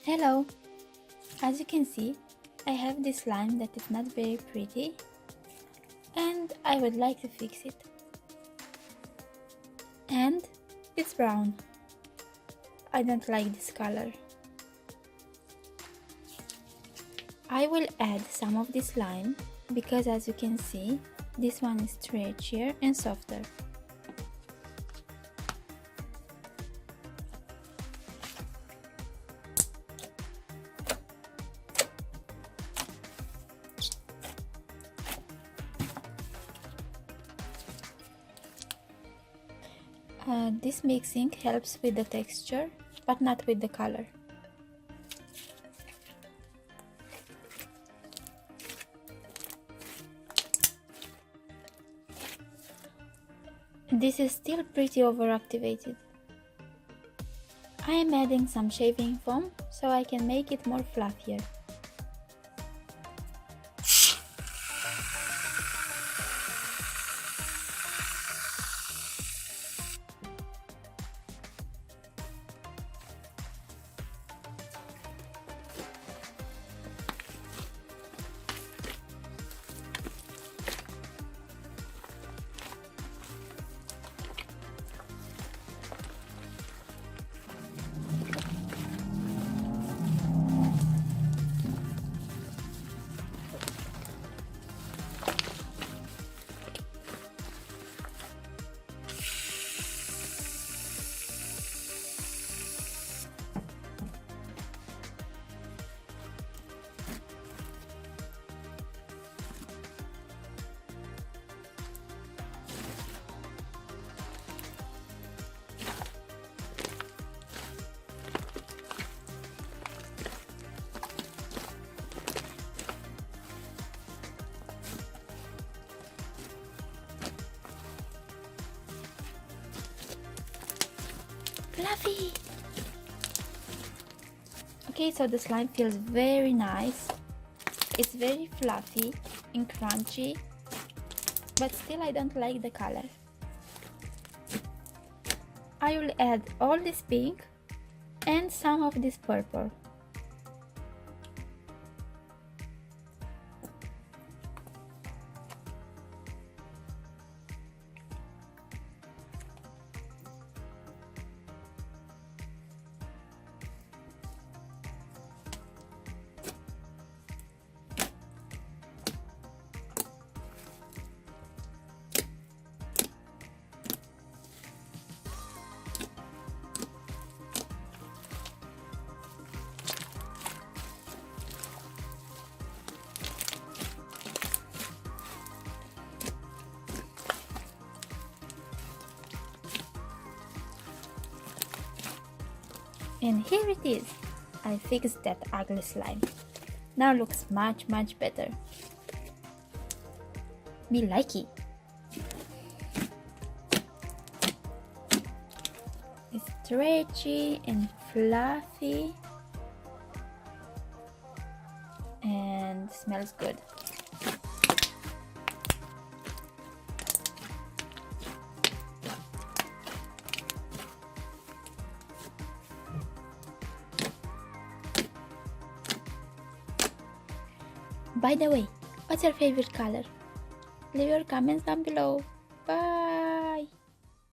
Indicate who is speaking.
Speaker 1: Hello! As you can see, I have this slime that is not very pretty and I would like to fix it. And it's brown. I don't like this color. I will add some of this slime because as you can see, this one is stretchier and softer. This mixing helps with the texture, but not with the color. This is still pretty overactivated. I am adding some shaving foam so I can make it more fluffier. Fluffy! Okay, so the slime feels very nice. It's very fluffy and crunchy, but still I don't like the color. I will add all this pink and some of this purple. And here it is. I fixed that ugly slime. Now looks much better. Me like it. It's stretchy and fluffy and smells good. By the way, what's your favorite color? Leave your comments down below. Bye!